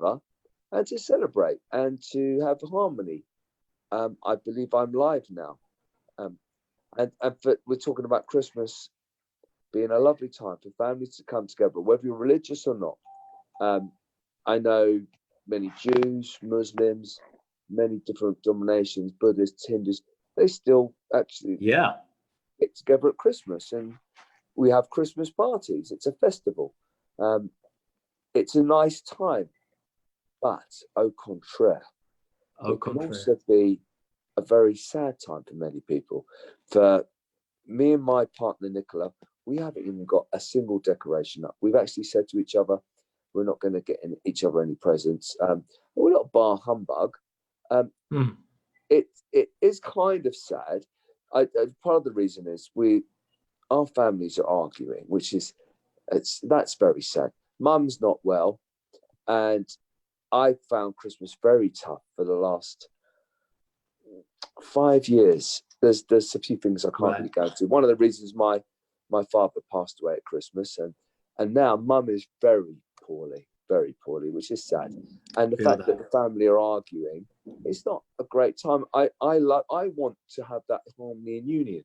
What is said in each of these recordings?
together and to celebrate and to have harmony. I believe I'm live now. And but we're talking about Christmas being a lovely time for families to come together, whether you're religious or not. I know many Jews, Muslims, many different denominations, Buddhists, Hindus, they still actually get together at Christmas, and we have Christmas parties. It's a festival. It's a nice time, but au contraire, it can also be a very sad time for many people. For me and my partner, Nicola, we haven't even got a single decoration up. We've actually said to each other, we're not going to get each other any presents. We're not bar humbug. It is kind of sad. Part of the reason is our families are arguing, that's very sad. Mum's not well, and I found Christmas very tough for the last 5 years. There's a few things I can't really go into. One of the reasons my father passed away at Christmas, and now Mum is very poorly, which is sad. And the fact that the family are arguing, it's not a great time. I want to have that harmony and union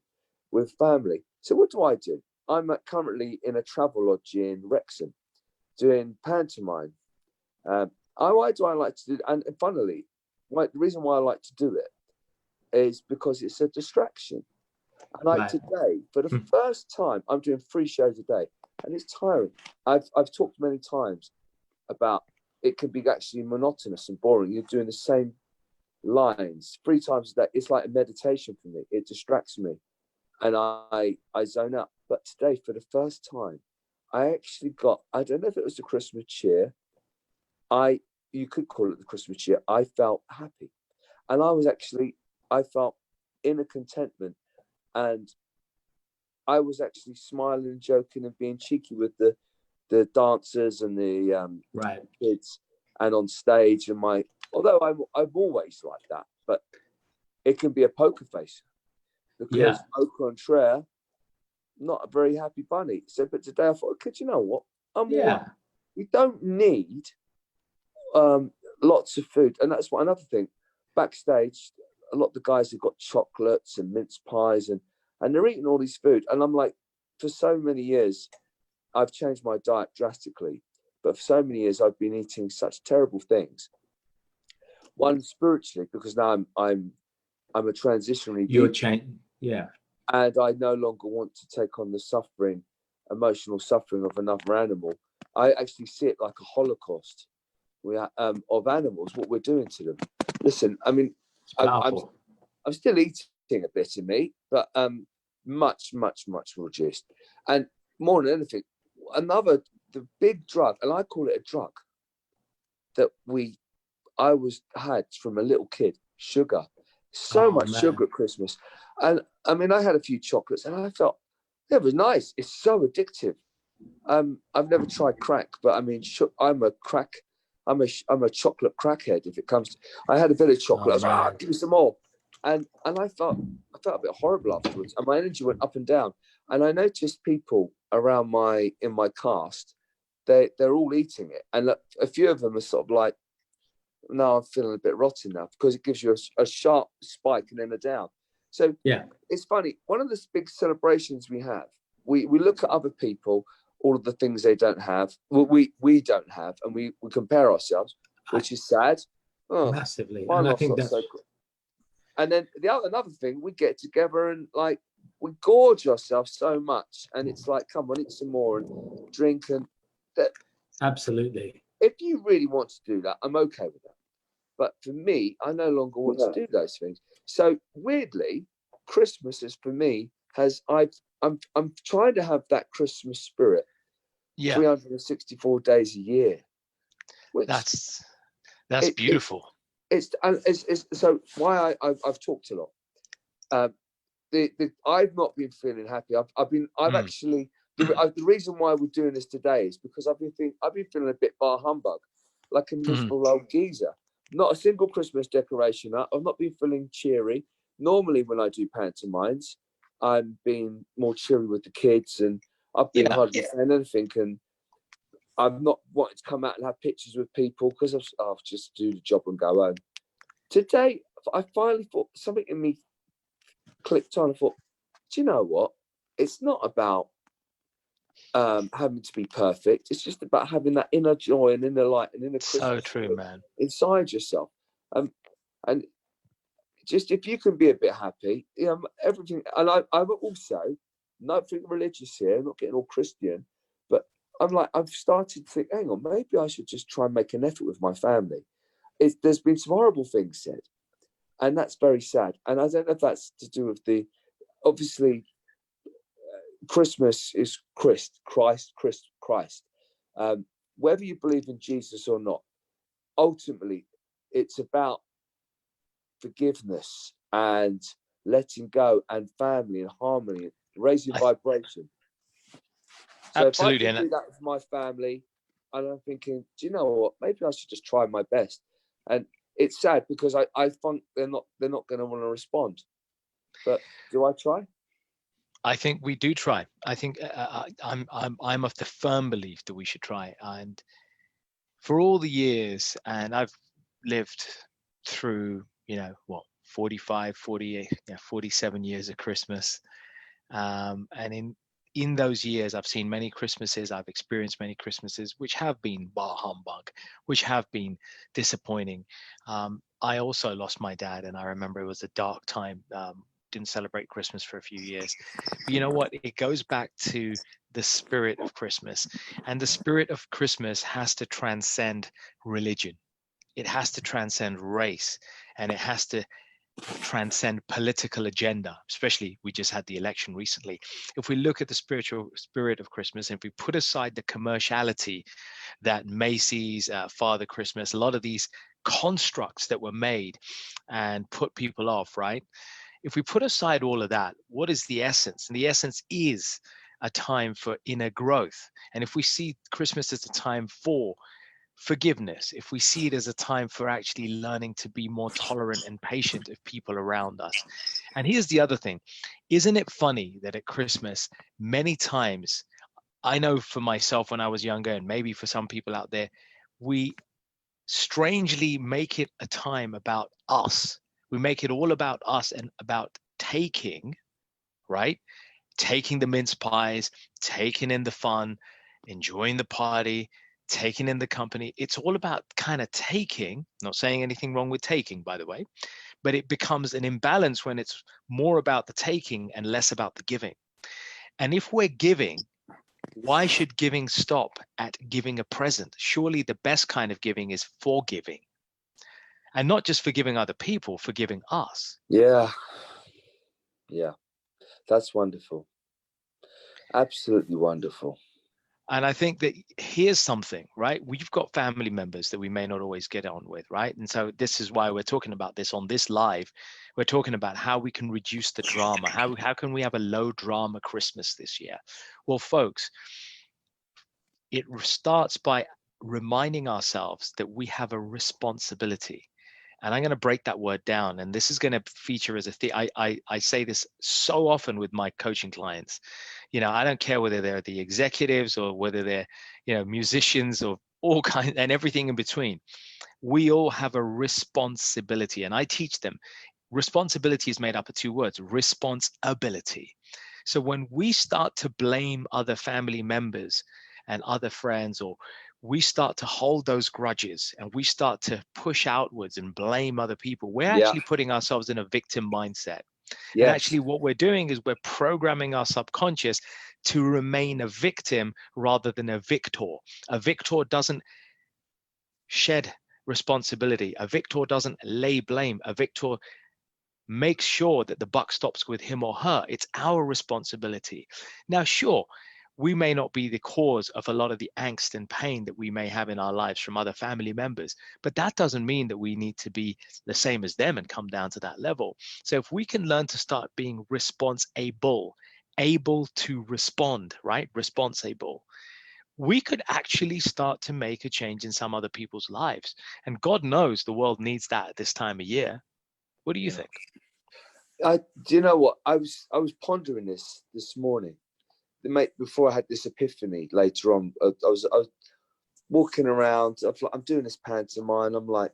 with family. So what do? I'm currently in a travel lodge in Wrexham doing pantomime. Why do I like to do it? And funnily, the reason why I like to do it is because it's a distraction. And like today, for the first time, I'm doing 3 shows a day, and it's tiring. I've talked many times about it can be actually monotonous and boring. You're doing the same lines 3 times a day. It's like a meditation for me. It distracts me, and I zone out. But today, for the first time, I actually got, I don't know if it was the Christmas cheer. You could call it the Christmas cheer. I felt happy, and I felt inner contentment. And I was actually smiling and joking and being cheeky with the dancers and the kids, and on stage. And although I'm always like that, but it can be a poker face, because au contraire, not a very happy bunny. So, but today I thought, okay, you know what? I'm all right. We don't need lots of food, and that's another thing. Backstage, a lot of the guys have got chocolates and mince pies, and they're eating all these food. And I'm like, for so many years, I've changed my diet drastically, but for so many years, I've been eating such terrible things. One, spiritually, because now I'm a transitionary. You're changing, and I no longer want to take on the emotional suffering of another animal. I actually see it like a Holocaust of animals, what we're doing to them. Listen, I mean, I'm still eating a bit of meat, but much, much, much reduced. And more than anything, the big drug, and I call it a drug, that I had from a little kid, sugar. So much sugar at Christmas. And I mean, I had a few chocolates, and I felt it was nice. It's so addictive. I've never tried crack, but I mean, I'm a chocolate crackhead. If it comes to, I had a bit of chocolate. I was like, give me some more. And I felt a bit horrible afterwards, and my energy went up and down. And I noticed people around in my cast, they're all eating it, and a few of them are sort of like, no, I'm feeling a bit rotten now, because it gives you a sharp spike and then a down. So it's funny. One of the big celebrations we have, we look at other people, all of the things they don't have, we don't have, and we compare ourselves, which is sad. Massively. And I think that's... And then another thing, we get together and like we gorge ourselves so much, and it's like, come on, eat some more and drink, and that. Absolutely. If you really want to do that, I'm okay with that. But for me, I no longer want to do those things. So weirdly, Christmas is for me I'm trying to have that Christmas spirit 364 days a year. That's beautiful. It's so why I've talked a lot. I've not been feeling happy. Actually, the reason why we're doing this today is because I've been feeling a bit bar humbug, like a miserable old geezer. Not a single Christmas decoration up. I've not been feeling cheery. Normally, when I do pantomimes, I'm being more cheery with the kids, and I've been hardly saying anything. And I'm not wanting to come out and have pictures with people because I'll just do the job and go home. Today, I finally thought something in me clicked on. I thought, do you know what? It's not about having to be perfect. It's just about having that inner joy and inner light and inner Christmas so true, man, inside yourself. And just if you can be a bit happy, everything. And I'm also nothing religious here. I'm not getting all Christian, but I'm like, I've started to think, hang on, maybe I should just try and make an effort with my family. There's been some horrible things said, and that's very sad. And I don't know if that's to do with obviously, Christmas is Christ. Whether you believe in Jesus or not, ultimately, it's about forgiveness and letting go and family and harmony, raising vibration. So absolutely. if I can do that with my family, and I'm thinking, do you know what? Maybe I should just try my best. And it's sad because I think they're not going to want to respond. But do I try? I think we do try. I think I'm of the firm belief that we should try. And for all the years, and I've lived through, 45, 48, 47 years of Christmas. And in those years, I've seen many Christmases, I've experienced many Christmases, which have been bar humbug, which have been disappointing. I also lost my dad, and I remember it was a dark time. Didn't celebrate Christmas for a few years. But you know what? It goes back to the spirit of Christmas. And the spirit of Christmas has to transcend religion. It has to transcend race, and it has to transcend political agenda. Especially, we just had the election recently. If we look at the spiritual spirit of Christmas, and if we put aside the commerciality that Macy's, Father Christmas, a lot of these constructs that were made and put people off, right? If we put aside all of that, what is the essence? And the essence is a time for inner growth. And if we see Christmas as a time for forgiveness, if we see it as a time for actually learning to be more tolerant and patient of people around us. And here's the other thing. Isn't it funny that at Christmas, many times, I know for myself when I was younger, and maybe for some people out there, we strangely make it a time about us. We make it all about us and about taking, right? Taking the mince pies, taking in the fun, enjoying the party, taking in the company. It's all about kind of taking, not saying anything wrong with taking, by the way, but it becomes an imbalance when it's more about the taking and less about the giving. And if we're giving, why should giving stop at giving a present? Surely the best kind of giving is forgiving. And not just forgiving other people, forgiving us. Yeah. That's wonderful. Absolutely wonderful. And I think that here's something, right? We've got family members that we may not always get on with, right? And so this is why we're talking about this on this live. We're talking about how we can reduce the drama. How can we have a low drama Christmas this year? Well, folks, it starts by reminding ourselves that we have a responsibility. And I'm going to break that word down. And this is going to feature as a thing. I say this so often with my coaching clients. I don't care whether they're the executives or whether they're, musicians or all kinds and everything in between. We all have a responsibility. And I teach them responsibility is made up of two words, responsibility. So when we start to blame other family members and other friends, or we start to hold those grudges and we start to push outwards and blame other people, we're actually putting ourselves in a victim mindset. Yes. And actually what we're doing is we're programming our subconscious to remain a victim rather than a victor. A victor doesn't shed responsibility. A victor doesn't lay blame. A victor makes sure that the buck stops with him or her. It's our responsibility. Now, sure, we may not be the cause of a lot of the angst and pain that we may have in our lives from other family members, but that doesn't mean that we need to be the same as them and come down to that level. So if we can learn to start being responsible, able to respond, right? Responsible, we could actually start to make a change in some other people's lives. And God knows the world needs that at this time of year. What do you think? Do you know what? I was pondering this morning. Mate, before I had this epiphany later on, I was walking around. I'm doing this pantomime. I'm like,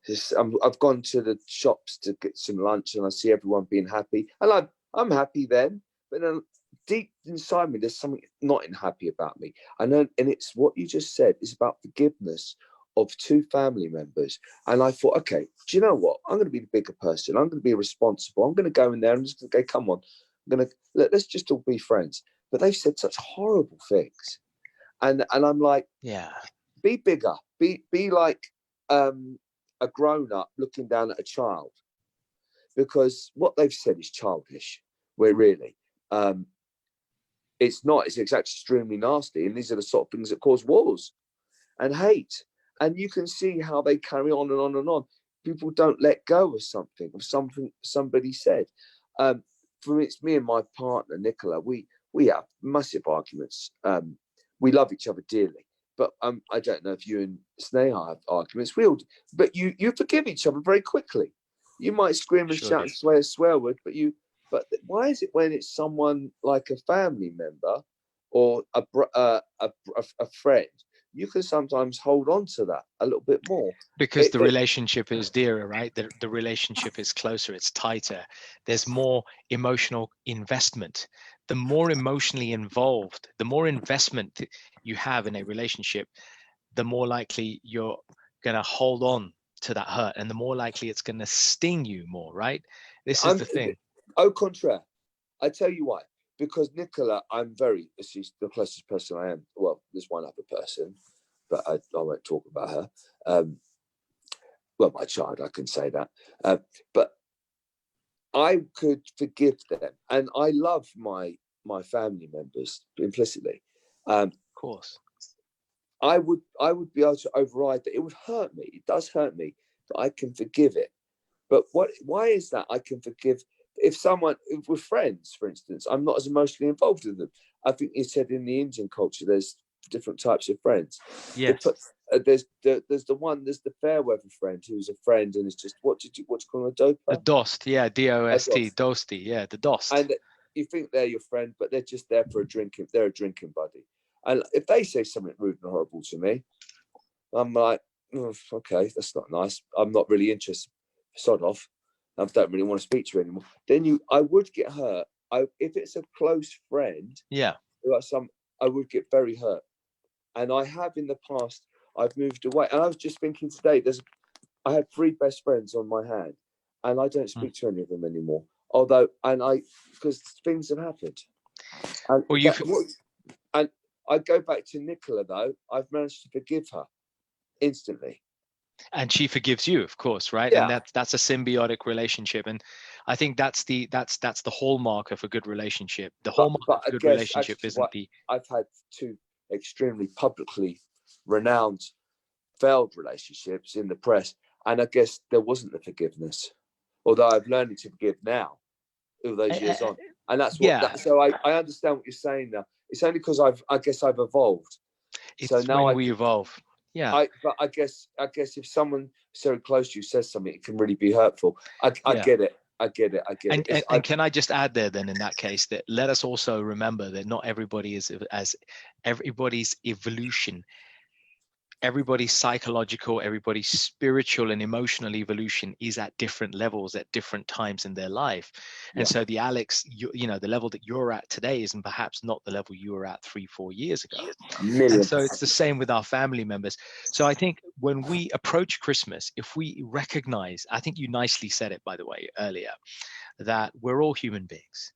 I've gone to the shops to get some lunch, and I see everyone being happy, and I'm happy then. But then deep inside me, there's something not happy about me. I know, and it's what you just said. It's about forgiveness of two family members. And I thought, okay, do you know what? I'm going to be the bigger person. I'm going to be responsible. I'm going to go in there and just go, come on, let's just all be friends. But they've said such horrible things, and I'm like, yeah, be bigger, be like a grown up looking down at a child, because what they've said is childish. We're really. It's not. It's extremely nasty, and these are the sort of things that cause wars and hate. And you can see how they carry on and on and on. People don't let go of something somebody said. For it's me and my partner Nicola. We have massive arguments. We love each other dearly, but I don't know if you and Sneha have arguments. But you forgive each other very quickly. You might scream and shout and swear a swear word, but why is it when it's someone like a family member or a friend, you can sometimes hold on to that a little bit more? Because the relationship is dearer, right? The relationship is closer, it's tighter. There's more emotional investment. The more emotionally involved, the more investment you have in a relationship, the more likely you're going to hold on to that hurt, and the more likely it's going to sting you more, right? This is the thing. Au contraire. I tell you why. Because Nicola, she's the closest person I am. Well, there's one other person, but I won't talk about her. Well, my child, I can say that. But I could forgive them. And I love my family members implicitly. Of course. I would be able to override that. It would hurt me. It does hurt me, but I can forgive it. But why is that? I can forgive if we're friends, for instance, I'm not as emotionally involved with them. I think you said in the Indian culture, there's different types of friends. Yes. There's the fair weather friend who's a friend and is just what you call a doper? The dost, yeah, D-O-S-T, dosty, yeah, the dost. And you think they're your friend, but they're just there for they're a drinking buddy. And if they say something rude and horrible to me, I'm like, okay, that's not nice. I'm not really interested. Sod off. I don't really want to speak to you anymore. Then I would get hurt. If it's a close friend, yeah, I would get very hurt. And I have in the past. I've moved away. And I was just thinking today, I had 3 best friends on my hand, and I don't speak to any of them anymore. Because things have happened. And I go back to Nicola though. I've managed to forgive her instantly. And she forgives you, of course, right? Yeah. And that's a symbiotic relationship. And I think that's the hallmark of a good relationship. The hallmark of a good relationship isn't the. I've had 2 extremely publicly renowned failed relationships in the press, and I guess there wasn't the forgiveness. Although I've learned to forgive now, all those years on, and that's what. So I understand what you're saying now. It's only because I guess I've evolved. It's so now we evolve. Yeah. But I guess if someone so close to you says something, it can really be hurtful. I get it. I get it. And can I just add there then, in that case, that let us also remember that not everybody is as everybody's evolution, everybody's psychological, everybody's spiritual and emotional evolution is at different levels at different times in their life. And so the Alex, the level that you're at today isn't perhaps not the level you were at 3-4 years ago. And so it's the same with our family members. So I think when we approach Christmas, if we recognize, I think you nicely said it, by the way, earlier, that we're all human beings.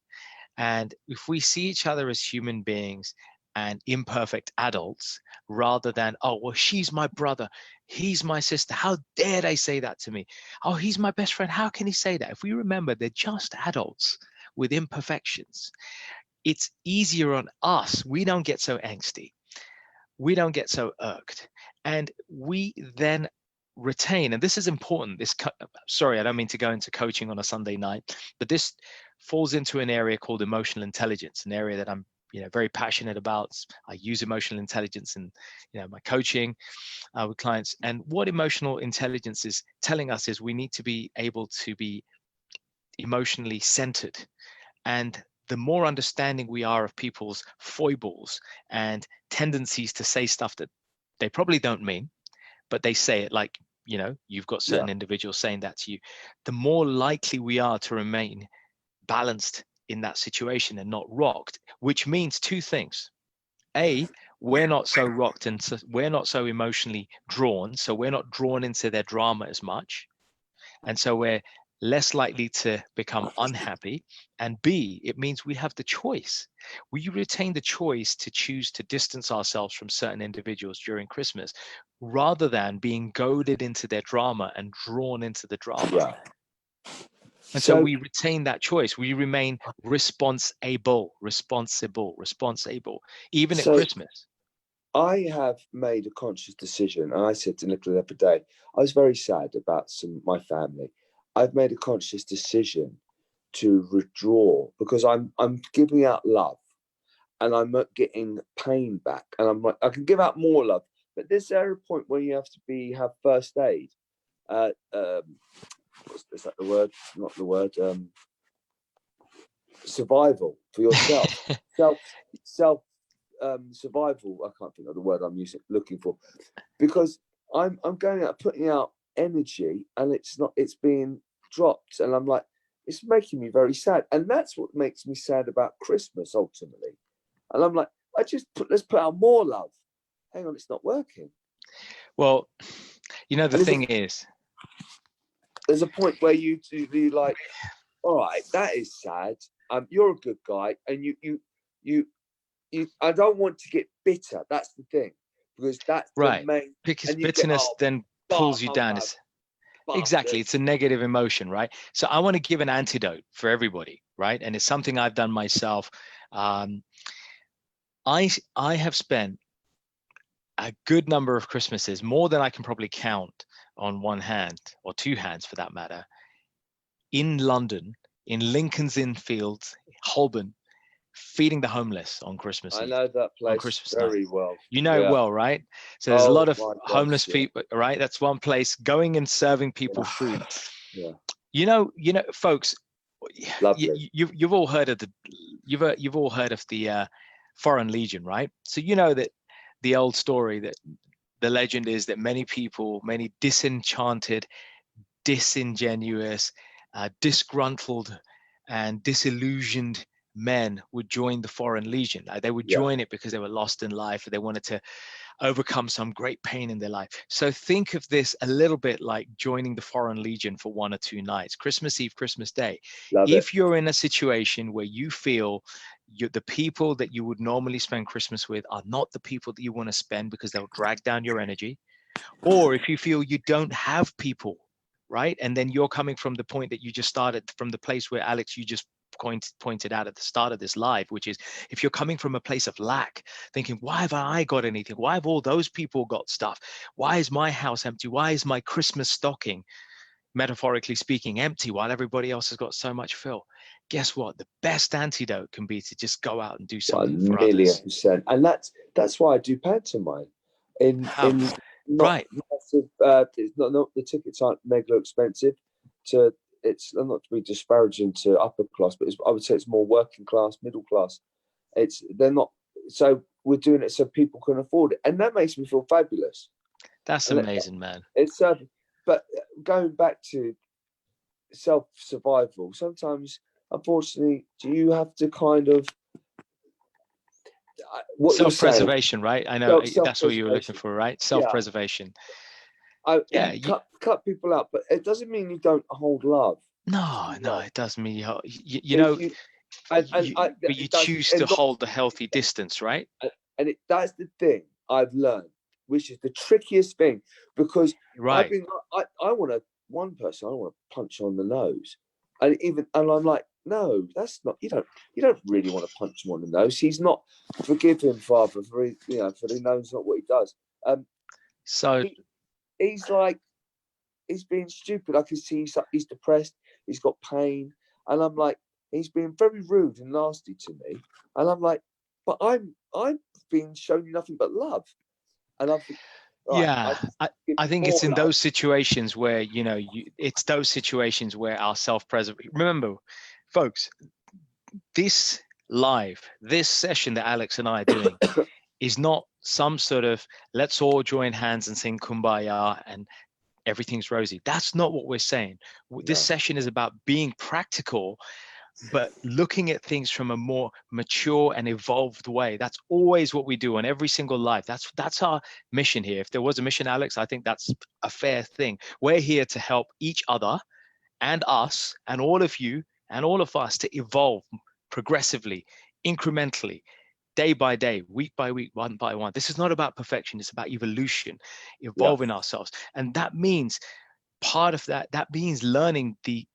And if we see each other as human beings and imperfect adults, rather than, oh, well, she's my brother, he's my sister, how dare they say that to me? Oh, he's my best friend, how can he say that? If we remember they're just adults with imperfections, it's easier on us. We don't get so angsty. We don't get so irked. And we then retain, and this is important, sorry, I don't mean to go into coaching on a Sunday night, but this falls into an area called emotional intelligence, an area that I'm very passionate about. I use emotional intelligence in my coaching with clients. And what emotional intelligence is telling us is we need to be able to be emotionally centered. And the more understanding we are of people's foibles and tendencies to say stuff that they probably don't mean, but they say it like, you know, you've got certain individuals saying that to you, the more likely we are to remain balanced in that situation and not rocked, which means two things. A, we're not so rocked and so we're not so emotionally drawn. So we're not drawn into their drama as much. And so we're less likely to become unhappy. And B, it means we have the choice. We retain the choice to choose to distance ourselves from certain individuals during Christmas rather than being goaded into their drama and drawn into the drama. Yeah. And so we retain that choice. We remain responsible, even at Christmas. I have made a conscious decision, and I said to Nicola the other day, I was very sad about my family. I've made a conscious decision to withdraw because I'm giving out love, and I'm not getting pain back. And I'm like, I can give out more love, but there's a point where you have to have first aid. Is that the word? Not the word. Survival for yourself. self survival. I can't think of the word I'm looking for, because I'm going out putting out energy, and it's being dropped, and I'm like, it's making me very sad, and that's what makes me sad about Christmas ultimately. And I'm like, let's put out more love. Hang on, it's not working. Well, you know, the thing is, there's a point where you like, all right, that is sad. You're a good guy, and you I don't want to get bitter. That's the thing, because that's right. The main, because bitterness then pulls you down. Exactly, it's a negative emotion, right? So I want to give an antidote for everybody, right? And it's something I've done myself. I have spent a good number of Christmases, more than I can probably count on one hand, or two hands for that matter, in London, in Lincoln's Inn Fields, Holborn, feeding the homeless on Christmas Eve. I know that place very well. You know it well, right? So there's a lot of homeless people, right? That's one place, going and serving people food. Yeah. You know, folks, you've all heard of the Foreign Legion, right? So you know that the old story, that the legend is that many people, many disenchanted, disingenuous, disgruntled, and disillusioned men would join the Foreign Legion. They would join it because they were lost in life, or they wanted to overcome some great pain in their life. So think of this a little bit like joining the Foreign Legion for 1 or 2 nights, Christmas Eve, Christmas Day. If you're in a situation where you feel the people that you would normally spend Christmas with are not the people that you want to spend because they'll drag down your energy, or if you feel you don't have people, right? And then you're coming from the point that you just started, from the place where, Alex, you just pointed out at the start of this live, which is, if you're coming from a place of lack, thinking, why have I got anything? Why have all those people got stuff? Why is my house empty? Why is my Christmas stocking, metaphorically speaking, empty while everybody else has got so much fill? Guess what? The best antidote can be to just go out and do something for others. 1,000,000%. And that's why I do pantomime. Right. Massive, it's not the tickets aren't mega expensive. It's not to be disparaging to upper class, but I would say it's more working class, middle class. They're not, so we're doing it so people can afford it, and that makes me feel fabulous. That's amazing, man. It's but going back to self-survival, sometimes, unfortunately, do you have to kind of self-preservation, right? I know that's what you were looking for, right? Self-preservation. Cut people out, but it doesn't mean you don't hold love. No, it doesn't mean but you choose to hold the healthy distance, right? And that's the thing I've learned, which is the trickiest thing, because I want one person I want to punch on the nose, and I'm like, no, that's not. You don't really want to punch him on the nose. He's not. Forgive him, Father, for he knows not what he does. He's like, he's being stupid. I can see he's depressed. He's got pain, and I'm like, he's being very rude and nasty to me. And I'm like, but I'm being shown nothing but love. And I think, I think it's in those situations where it's those situations where our self-preservation. Remember, folks, this this session that Alex and I are doing is not some sort of let's all join hands and sing Kumbaya and everything's rosy. That's not what we're saying. This session is about being practical, but looking at things from a more mature and evolved way. That's always what we do on every single live. That's our mission here. If there was a mission, Alex, I think that's a fair thing. We're here to help each other and us and all of you and all of us to evolve progressively, incrementally, day by day, week by week, one by one. This is not about perfection. It's about evolution, evolving ourselves. And that means part of that means learning the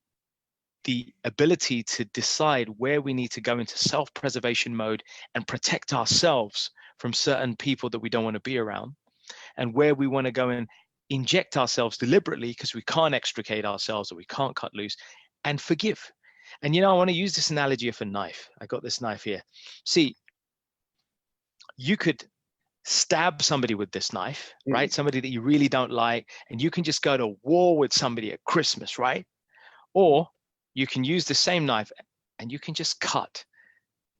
ability to decide where we need to go into self-preservation mode and protect ourselves from certain people that we don't want to be around, and where we want to go and inject ourselves deliberately because we can't extricate ourselves or we can't cut loose, and forgive. And I want to use this analogy of a knife. I got this knife here. See, you could stab somebody with this knife, right? Somebody that you really don't like, and you can just go to war with somebody at Christmas, right? Or you can use the same knife and you can just cut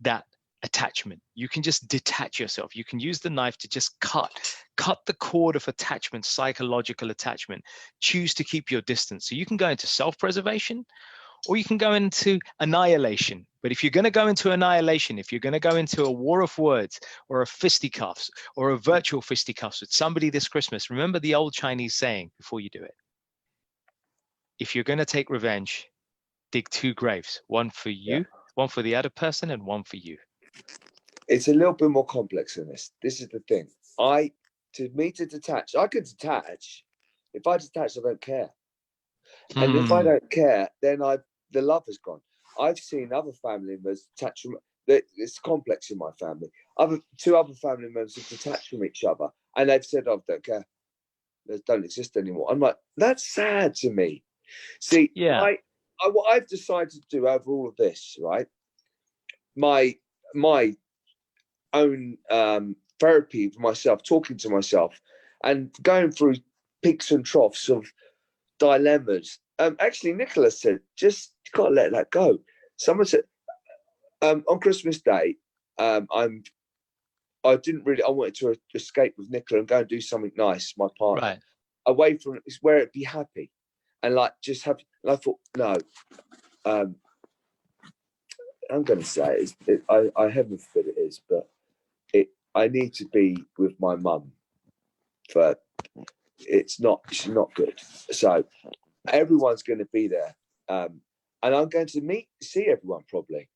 that attachment. You can just detach yourself. You can use the knife to just cut the cord of attachment, psychological attachment. Choose to keep your distance. So you can go into self-preservation or you can go into annihilation. But if you're going to go into annihilation, if you're going to go into a war of words or a fisticuffs or a virtual fisticuffs with somebody this Christmas, remember the old Chinese saying before you do it. If you're going to take revenge, dig 2 graves, one for you, one for the other person, and one for you. It's a little bit more complex than this. This is the thing. To detach, I could detach. If I detach, I don't care. And if I don't care, then the love has gone. I've seen other family members detach from. It's complex in my family. 2 other family members have detached from each other, and they've said, "I don't care. They don't exist anymore." I'm like, that's sad to me. See, what I've decided to do over all of this, right? My own therapy for myself, talking to myself, and going through peaks and troughs of dilemmas. Actually, Nicholas said, just got to let that go. Someone said on Christmas Day, I wanted to escape with Nicola and go and do something nice, my partner, away from it, where it'd be happy, and like just have. And I thought, no, I'm going to say I heaven forbid it is, but I need to be with my mum. She's not good. So everyone's going to be there, and I'm going to see everyone probably,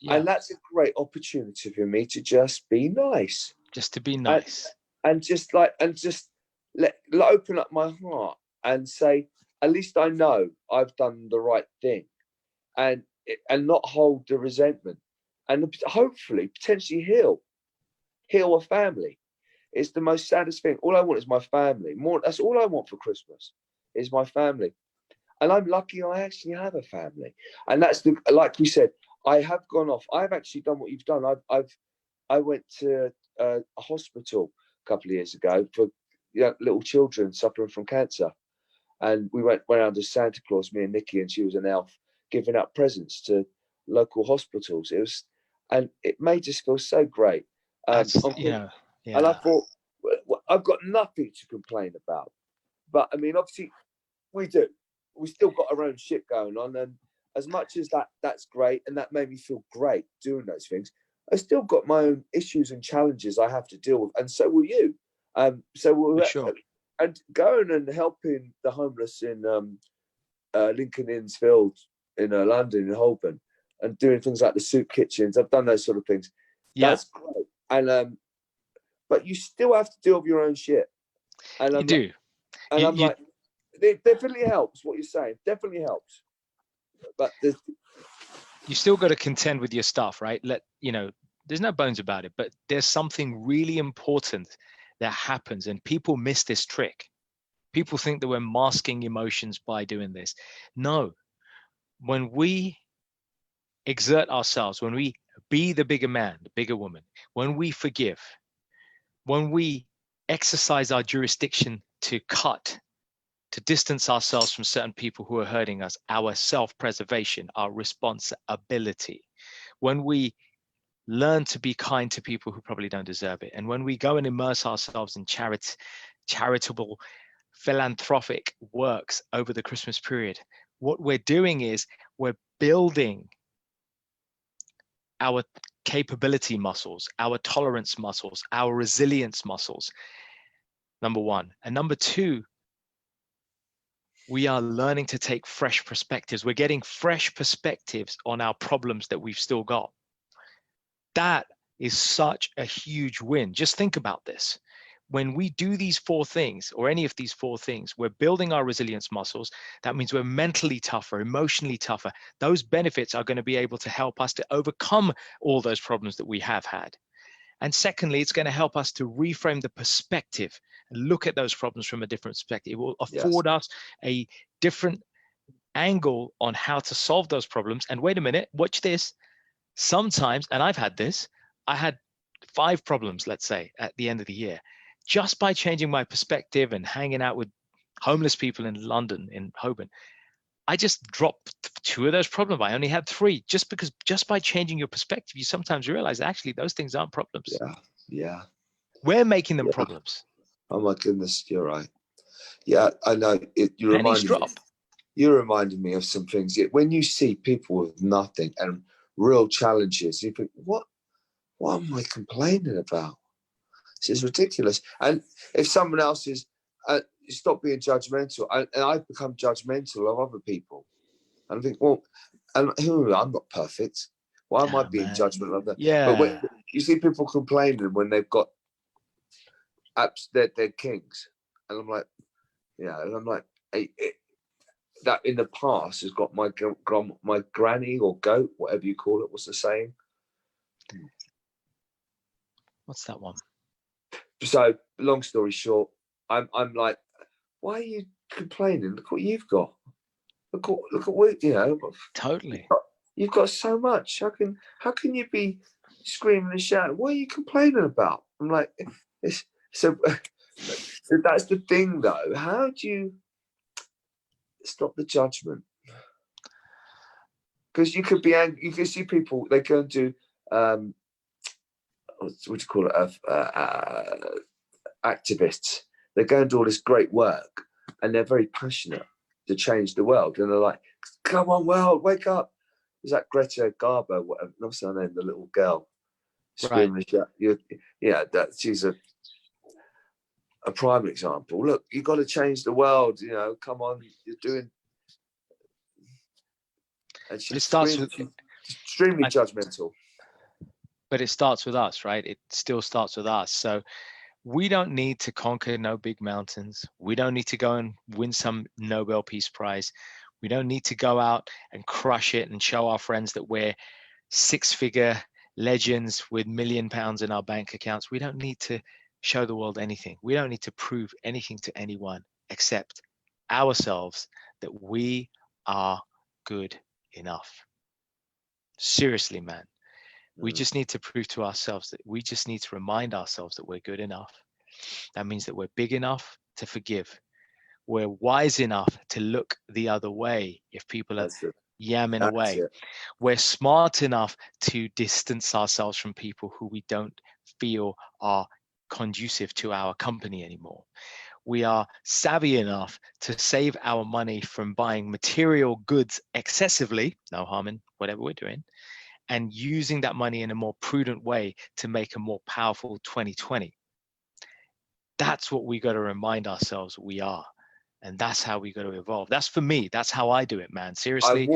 and that's a great opportunity for me to just be nice, just to be nice, and just let open up my heart and say, at least I know I've done the right thing, and not hold the resentment, and hopefully potentially heal a family. It's the most saddest thing. All I want is my family. That's all I want for Christmas is my family. And I'm lucky I actually have a family. And that's like we said, I have gone off. I've actually done what you've done. I went to a hospital a couple of years ago for little children suffering from cancer. And we went around as Santa Claus, me and Nikki, and she was an elf, giving out presents to local hospitals. And it made us feel so great. And I thought, I've got nothing to complain about. But I mean, obviously, we do. We still got our own shit going on. And as much as that's great, and that made me feel great doing those things, I still got my own issues and challenges I have to deal with. And so will you. And going and helping the homeless in Lincoln Inn's Field in London, in Holborn, and doing things like the soup kitchens. I've done those sort of things. That's great. And but you still have to deal with your own shit. And you do. And I'm like, it definitely helps. What you're saying definitely helps. But you still got to contend with your stuff, right? There's no bones about it. But there's something really important that happens, and people miss this trick. People think that we're masking emotions by doing this. No, when we exert ourselves, when we be the bigger man, the bigger woman, when we forgive, when we exercise our jurisdiction to distance ourselves from certain people who are hurting us, our self-preservation, our responsibility, when we learn to be kind to people who probably don't deserve it, and when we go and immerse ourselves in charitable, philanthropic works over the Christmas period, what we're doing is we're building our capability muscles, our tolerance muscles, our resilience muscles, number one. And number two, we are learning to take fresh perspectives. We're getting fresh perspectives on our problems that we've still got. That is such a huge win. Just think about this. When we do these four things, or any of these four things, we're building our resilience muscles. That means we're mentally tougher, emotionally tougher. Those benefits are going to be able to help us to overcome all those problems that we have had. And secondly, it's going to help us to reframe the perspective and look at those problems from a different perspective. It will afford us a different angle on how to solve those problems. And wait a minute, watch this. Sometimes, and I've had this, I had 5 problems, let's say, at the end of the year. Just by changing my perspective and hanging out with homeless people in London, in Holborn, I just dropped 2 of those problems. I only had 3, just by changing your perspective, you sometimes realize actually those things aren't problems. Yeah. We're making them problems. Oh my goodness, you're right. Yeah, I know. You reminded me of some things. When you see people with nothing and real challenges, you think, what am I complaining about? This is ridiculous. And if someone else is, stop being judgmental. And I've become judgmental of other people. And I think, well, I'm not perfect. Why am I being judgmental of that? Yeah. But when you see people complaining when they've got apps, they're kings. And I'm like, that in the past has got my granny or goat, whatever you call it. What's the saying? What's that one? So, long story short, I'm like, why are you complaining? Look what you've got. Look at what Totally. You've got so much. How can you be screaming and shouting? What are you complaining about? I'm like, so that's the thing, though. How do you stop the judgment? Because you could be angry. You can see people, they go and do what do you call it? Activists. They go and do all this great work, and they're very passionate to change the world. And they're like, "Come on, world, wake up!" Is that Greta Garbo? Whatever, what's her name? The little girl screaming. Right. That she's a prime example. Look, you got to change the world. Come on, you're doing. And she's extremely judgmental. But it starts with us, right? It still starts with us. So we don't need to conquer no big mountains. We don't need to go and win some Nobel Peace Prize. We don't need to go out and crush it and show our friends that we're 6-figure legends with £1 million in our bank accounts. We don't need to show the world anything. We don't need to prove anything to anyone except ourselves that we are good enough. Seriously, man. We just need to prove to ourselves that we just need to remind ourselves that we're good enough. That means that we're big enough to forgive. We're wise enough to look the other way if people are yamming away. We're smart enough to distance ourselves from people who we don't feel are conducive to our company anymore. We are savvy enough to save our money from buying material goods excessively, no harm in whatever we're doing, and using that money in a more prudent way to make a more powerful 2020. That's what we got to remind ourselves we are. And that's how we got to evolve. That's for me. That's how I do it, man. Seriously.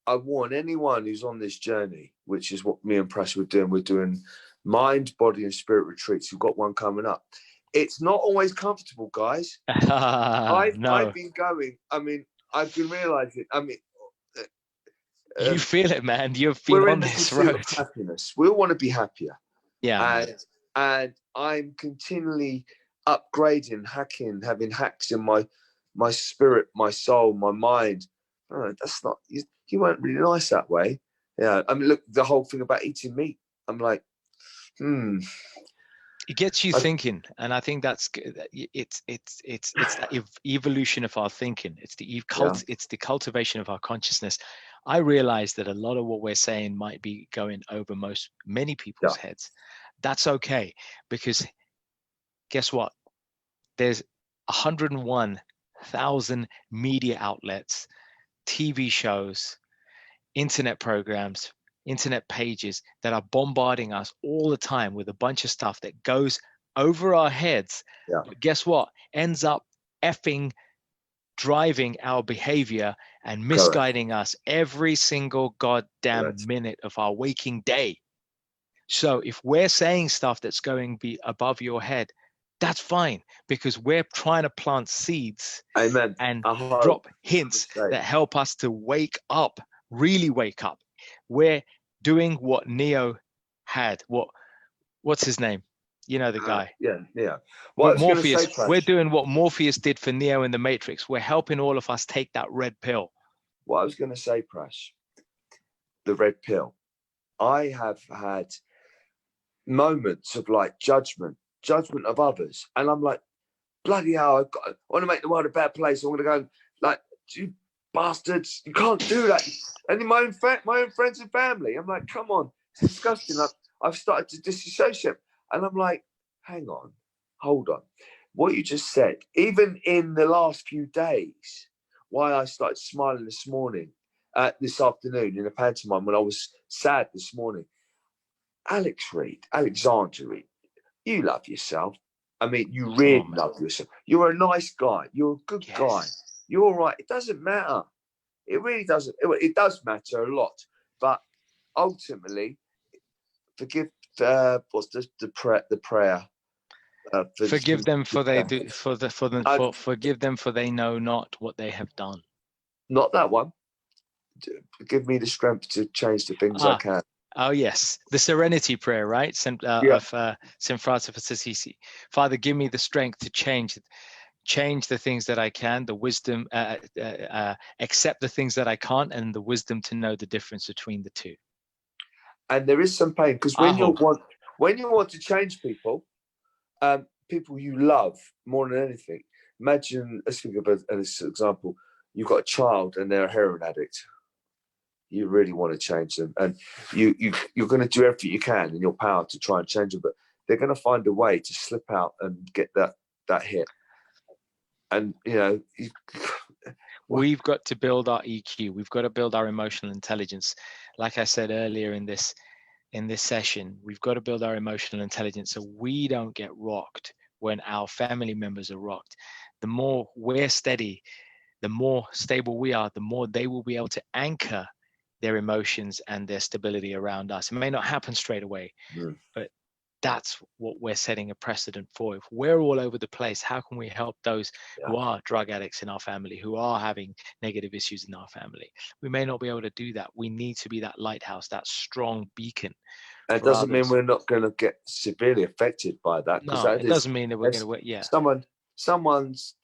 I warn anyone who's on this journey, which is what me and Prash were doing. We're doing mind, body and spirit retreats. We've got one coming up. It's not always comfortable, guys. I've been going. I mean, I've been realizing. I mean, you feel it, man. You've been on this road. Happiness. We all want to be happier. Yeah. And I'm continually upgrading, hacking, having hacks in my spirit, my soul, my mind. Oh, that's not you weren't really nice that way. Yeah. I mean, look, the whole thing about eating meat. I'm like, It gets you thinking, and I think it's the evolution of our thinking. It's the cultivation of our consciousness. I realize that a lot of what we're saying might be going over many people's heads. That's okay, because guess what? There's 101,000 media outlets, TV shows, internet programs, internet pages that are bombarding us all the time with a bunch of stuff that goes over our heads. But guess what? Ends up effing driving our behavior and misguiding us every single goddamn minute of our waking day. So if we're saying stuff that's going to be above your head, that's fine, because we're trying to plant seeds and drop hints that help us to wake up, really wake up. We're doing what Neo had. What's his name? You know the guy. Yeah. Well, Morpheus. We're doing what Morpheus did for Neo in the Matrix. We're helping all of us take that red pill. What I was going to say, Prash, the red pill. I have had moments of like judgment of others, and I'm like, bloody hell, I want to make the world a better place. I'm going to go like, you bastards, you can't do that. And in my own friends and family, I'm like, come on, it's disgusting. I've started to disassociate, and I'm like, hang on, hold on. What you just said, even in the last few days, why I started smiling this afternoon in a pantomime when I was sad this morning. Alexander Reid, you love yourself. I mean, you really love yourself. You're a nice guy. You're a good guy. You're all right. It doesn't matter. It really doesn't. It does matter a lot. But ultimately, forgive. What's the prayer? Forgive them for they do. Forgive them for they know not what they have done. Not that one. Give me the strength to change the things I can. Oh yes, the Serenity Prayer, right? Of Saint Francis of Assisi. Father, give me the strength to change the things that I can, the wisdom, accept the things that I can't, and the wisdom to know the difference between the two. And there is some pain, because when you want to change people, people you love more than anything. Imagine, let's think of this example. You've got a child and they're a heroin addict. You really want to change them, and you're going to do everything you can in your power to try and change them, but they're going to find a way to slip out and get that hit. And we've got to build our EQ. We've got to build our emotional intelligence. Like I said earlier in this session, we've got to build our emotional intelligence so we don't get rocked when our family members are rocked. The more we're steady, the more stable we are, the more they will be able to anchor their emotions and their stability around us. It may not happen straight away, but that's what we're setting a precedent for. If we're all over the place, how can we help those who are drug addicts in our family, who are having negative issues in our family? We may not be able to do that. We need to be that lighthouse, that strong beacon. And it doesn't mean we're not going to get severely affected by that. No, it doesn't mean that we're going to. Someone's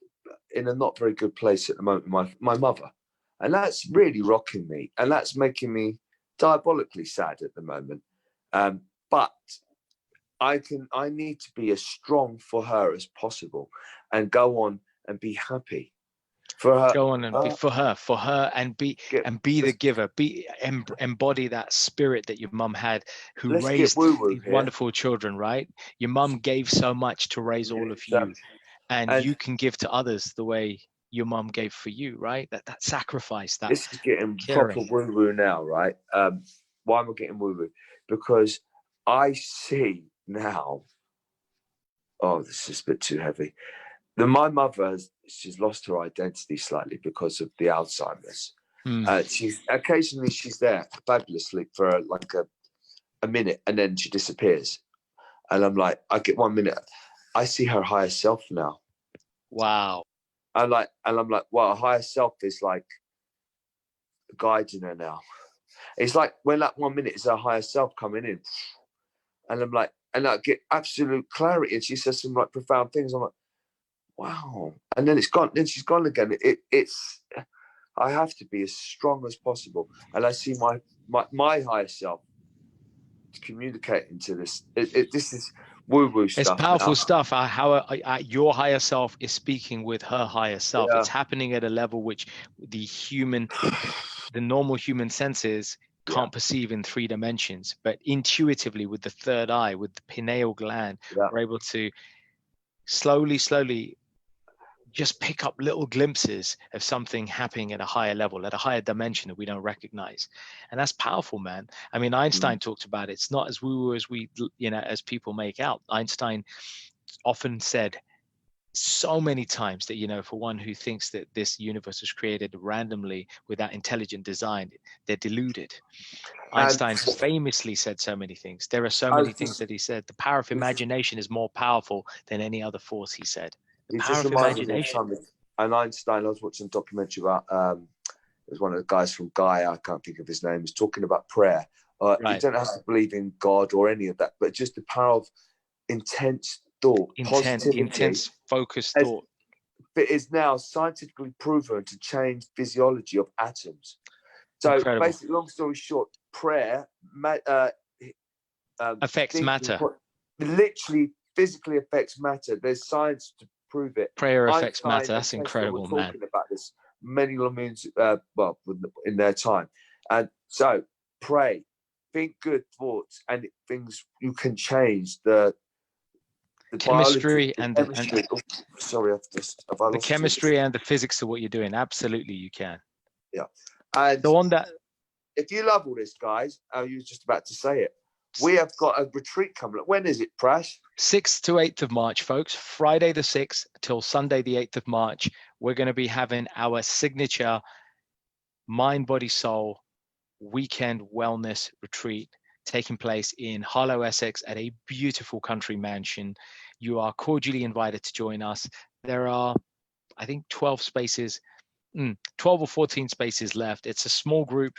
in a not very good place at the moment. My mother. And that's really rocking me. And that's making me diabolically sad at the moment. But I need to be as strong for her as possible and go on and be happy for her. Go on and be for her and be the giver. Embody that spirit that your mum had, who raised these wonderful children, right? Your mum gave so much to raise all of you. And you can give to others the way your mum gave for you, right? That sacrifice, that this is getting caring. Proper woo-woo now, right? Why am I getting woo-woo? Because I see now, this is a bit too heavy. My mother, she's lost her identity slightly because of the Alzheimer's. She's there fabulously for like a minute, and then she disappears. And I'm like, I get 1 minute. I see her higher self now. Wow. I'm like, well, a higher self is like guiding her now. It's like when that 1 minute is her higher self coming in, and I'm like, and I get absolute clarity, and she says some like profound things. I'm like, wow. And then it's gone. Then she's gone again. It's I have to be as strong as possible, and I see my higher self communicating to this. This is woo-woo stuff. It's powerful stuff. How your higher self is speaking with her higher self. It's happening at a level which the human the normal human senses can't perceive in 3 dimensions, but intuitively with the third eye, with the pineal gland, we're able to slowly just pick up little glimpses of something happening at a higher level, at a higher dimension that we don't recognize. And that's powerful, man. I mean, Einstein talked about it. It's not as woo as we, as people make out. Einstein often said so many times that, for one who thinks that this universe was created randomly without intelligent design, they're deluded. Einstein famously said so many things. There are so many things that he said. The power of imagination is more powerful than any other force, he said. The power of imagination. And Einstein, I was watching a documentary about, it was one of the guys from Gaia, I can't think of his name, he's talking about prayer. You don't have to believe in God or any of that, but just the power of intense thought, intense focused thought. It is now scientifically proven to change physiology of atoms. So basically, long story short, prayer affects matter. Literally, physically affects matter. There's science to prove it. Prayer affects matter. That's incredible, man. Talking about this many moons, in their time, and so pray, think good thoughts, and things you can change the chemistry and the chemistry and the physics of what you're doing. Absolutely, you can. Yeah, and so on that. If you love all this, guys, you were just about to say it. We have got a retreat coming up. When is it, Prash? 6th to 8th of March, folks. Friday the 6th till Sunday the 8th of March. We're going to be having our signature Mind, Body, Soul weekend wellness retreat taking place in Harlow, Essex at a beautiful country mansion. You are cordially invited to join us. There are, I think, 12 or 14 spaces left. It's a small group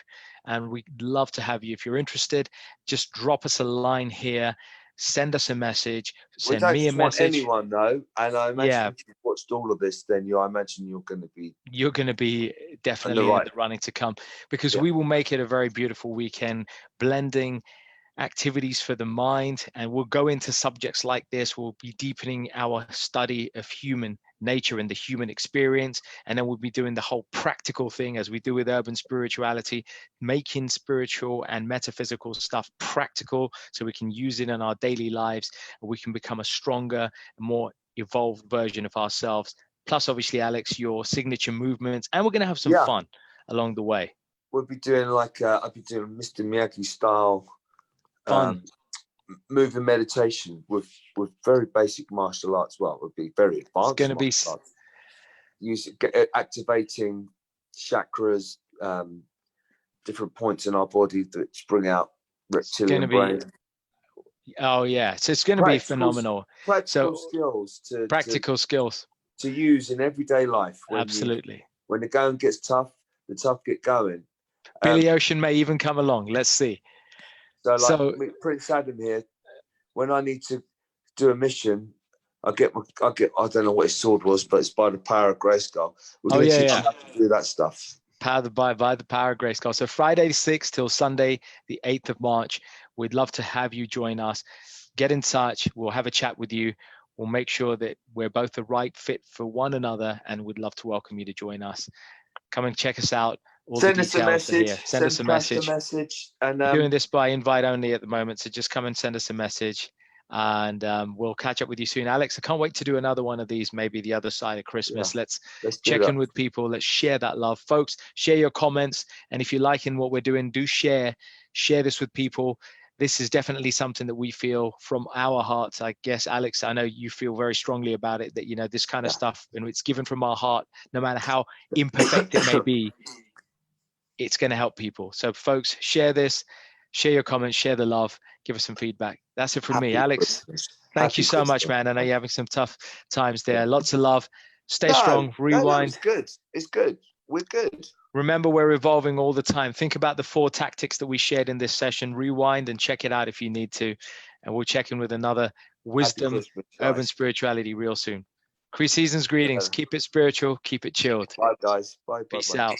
and we'd love to have you. If you're interested, just drop us a line here, send us a message, send me a message. Anyone though, and I imagine if you've watched all of this, then I imagine you're going to be definitely in the running to come, because we will make it a very beautiful weekend, blending activities for the mind, and we'll go into subjects like this. We'll be deepening our study of human nature and the human experience, and then we'll be doing the whole practical thing as we do with urban spirituality, making spiritual and metaphysical stuff practical so we can use it in our daily lives and we can become a stronger, more evolved version of ourselves. Plus, obviously, Alex, your signature movements, and we're going to have some fun along the way. We'll be doing I'll be doing Mr. Miyagi style fun moving meditation with very basic martial arts. Well, it would be very advanced. It's going to be activating chakras, different points in our body that bring out reptilian brain. Oh yeah, so it's going to be phenomenal. Practical skills to use in everyday life. Absolutely. When the going gets tough, the tough get going. Billy Ocean may even come along. Let's see. So Prince Adam here, when I need to do a mission, I don't know what his sword was, but it's by the power of Grayskull. We're going to teach him how to do that stuff. By the power of Grayskull. So Friday 6th till Sunday the 8th of March. We'd love to have you join us. Get in touch. We'll have a chat with you. We'll make sure that we're both the right fit for one another, and we'd love to welcome you to join us. Come and check us out. Send us a message. Send us a message. And we're doing this by invite only at the moment, so just come and send us a message, and we'll catch up with you soon. Alex, I can't wait to do another one of these, maybe the other side of Christmas. Let's check in with people. Let's share that love. Folks, share your comments, and if you're liking what we're doing, do share this with people. This is definitely something that we feel from our hearts. I guess, Alex, I know you feel very strongly about it, that, this kind of stuff, and it's given from our heart, no matter how imperfect it may be, it's going to help people. So folks, share this, share your comments, share the love, give us some feedback. That's it from me. Alex, thank you so much, man. I know you're having some tough times there. Lots of love. Stay strong. Rewind. It's good. We're good. Remember, we're evolving all the time. Think about the 4 tactics that we shared in this session. Rewind and check it out if you need to. And we'll check in with another wisdom, urban spirituality real soon. Season's greetings. Keep it spiritual. Keep it chilled. Bye, guys. Bye. Peace out.